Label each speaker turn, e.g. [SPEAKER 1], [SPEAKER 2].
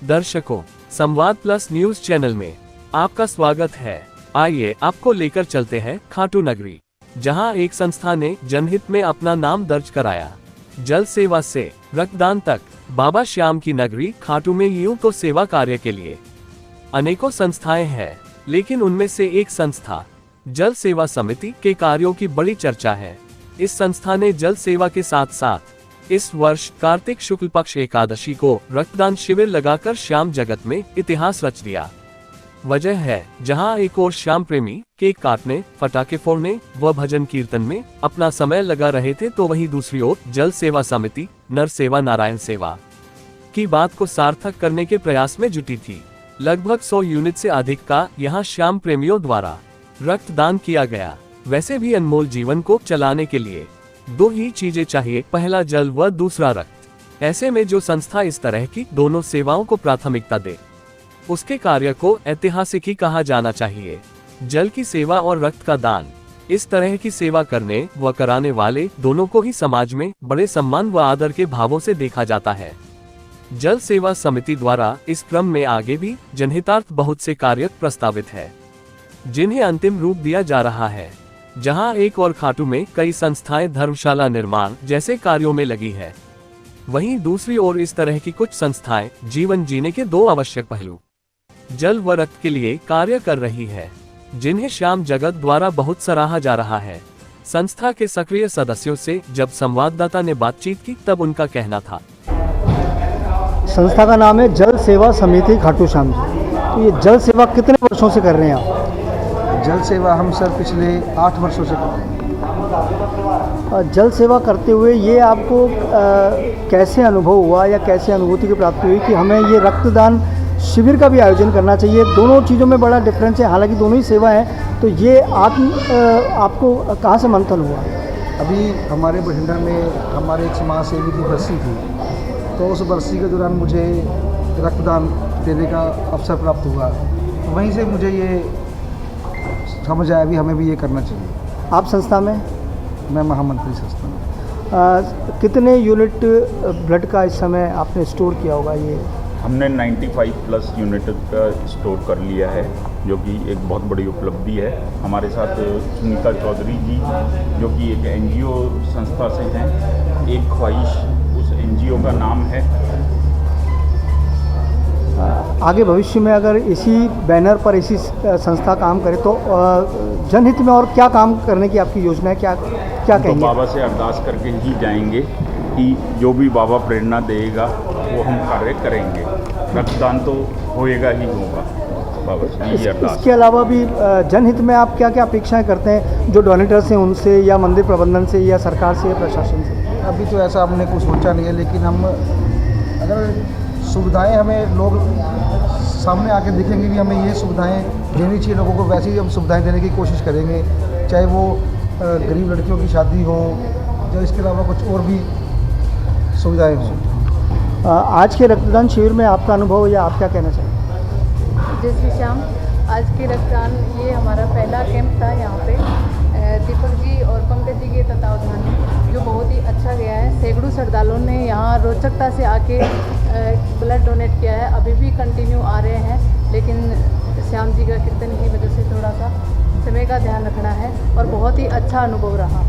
[SPEAKER 1] दर्शकों, संवाद plus news channel में आपका स्वागत है। आइए आपको लेकर चलते हैं खाटू नगरी, जहां एक संस्था ने जनहित में अपना नाम दर्ज कराया। जल सेवा से रक्तदान तक बाबा श्याम की नगरी खाटू में यूं तो सेवा कार्य के लिए अनेकों संस्थाएं हैं, लेकिन उनमें से एक संस्था जल सेवा समिति के कार्यों की बड़ी चर्चा है। इस संस्था ने जल सेवा के साथ साथ इस वर्ष कार्तिक शुक्ल पक्ष एकादशी को रक्तदान शिविर लगाकर श्याम जगत में इतिहास रच दिया। वजह है जहां एक ओर श्याम प्रेमी केक काटने, पटाखे फोड़ने व भजन कीर्तन में अपना समय लगा रहे थे, तो वहीं दूसरी ओर जल सेवा समिति नर सेवा नारायण सेवा की बात को सार्थक करने के प्रयास में जुटी थी। लगभग 100 यूनिट से अधिक का यहां श्याम प्रेमियों द्वारा रक्तदान किया गया। वैसे भी अनमोल जीवन को चलाने के लिए दो ही चीजें चाहिए, पहला जल व दूसरा रक्त। ऐसे में जो संस्था इस तरह की दोनों सेवाओं को प्राथमिकता दे, उसके कार्य को ऐतिहासिक ही कहा जाना चाहिए। जल की सेवा और रक्त का दान, इस तरह की सेवा करने व कराने वाले दोनों को ही समाज में बड़े सम्मान व आदर के भावों से देखा जाता है। जल सेवा समिति द्वारा इस क्रम में आगे भी जनहितार्थ बहुत से कार्य प्रस्तावित है, जिन्हें अंतिम रूप दिया जा रहा है। जहां एक और खाटू में कई संस्थाएं धर्मशाला निर्माण जैसे कार्यों में लगी है, वहीं दूसरी ओर इस तरह की कुछ संस्थाएं जीवन जीने के दो आवश्यक पहलू जल व रक्त के लिए कार्य कर रही है, जिन्हें श्याम जगत द्वारा बहुत सराहा जा रहा है। संस्था के सक्रिय सदस्यों से जब संवाददाता ने बातचीत की, तब उनका कहना था,
[SPEAKER 2] संस्था का नाम है जल सेवा समिति खाटू श्याम जी। तो ये जल सेवा कितने वर्षों से कर रहे हैं आप?
[SPEAKER 3] जल सेवा हम सर पिछले 8 वर्षों से कर रहे हैं।
[SPEAKER 2] जल सेवा करते हुए ये आपको कैसे अनुभव हुआ या कैसे अनुभूति की प्राप्ति हुई कि हमें ये रक्तदान शिविर का भी आयोजन करना चाहिए? दोनों चीज़ों में बड़ा डिफरेंस है, हालांकि दोनों ही सेवा है। तो ये आपको कहाँ से मंथन हुआ?
[SPEAKER 3] अभी हमारे बठिंडा में हमारे एक समाज सेवी की बरसी थी, तो उस बरसी के दौरान मुझे रक्तदान देने का अवसर प्राप्त हुआ। तो वहीं से मुझे ये समझ आया भी हमें भी ये करना चाहिए।
[SPEAKER 2] आप संस्था में?
[SPEAKER 3] मैं महामंत्री संस्था में।
[SPEAKER 2] कितने यूनिट ब्लड का इस समय आपने स्टोर किया होगा? ये
[SPEAKER 4] हमने 95 प्लस यूनिट का स्टोर कर लिया है, जो कि एक बहुत बड़ी उपलब्धि है। हमारे साथ सुनीता चौधरी जी, जो कि एक एनजीओ संस्था से हैं, एक ख्वाहिश उस एनजीओ का नाम है।
[SPEAKER 2] आगे भविष्य में अगर इसी बैनर पर इसी संस्था काम करे तो जनहित में और क्या काम करने की आपकी योजना है? क्या कहेंगे?
[SPEAKER 4] तो बाबा से अरदास करके ही जाएंगे कि जो भी बाबा प्रेरणा देगा वो हम कार्य करेंगे। रक्तदान तो होएगा ही होगा बाबा से ही अरदास।
[SPEAKER 2] इसके अलावा भी जनहित में आप क्या क्या अपेक्षाएं करते हैं, जो डोनेटर्स हैं उनसे या मंदिर प्रबंधन से या सरकार से या प्रशासन से?
[SPEAKER 3] अभी तो ऐसा हमने कुछ सोचा नहीं है, लेकिन हम अगर सुविधाएं हमें लोग सामने आके दिखेंगे भी हमें ये सुविधाएं देनी चाहिए लोगों को, वैसे ही हम सुविधाएं देने की कोशिश करेंगे। चाहे वो गरीब लड़कियों की शादी हो या इसके अलावा कुछ और भी सुविधाएं हों।
[SPEAKER 2] आज के रक्तदान शिविर में आपका अनुभव या आप क्या कहना चाहेंगे?
[SPEAKER 5] जय श्री श्याम। आज के रक्तदान ये हमारा पहला कैंप था यहाँ पे दीपक जी और पंकज जी के तत्वावधान में, जो बहुत ही अच्छा गया है। सैकड़ों श्रद्धालुओं ने यहाँ रोचकता से आके ब्लड डोनेट किया है। अभी भी कंटिन्यू आ रहे हैं, लेकिन श्याम जी का कीर्तन की वजह से थोड़ा सा समय का ध्यान रखना है और बहुत ही अच्छा अनुभव रहा।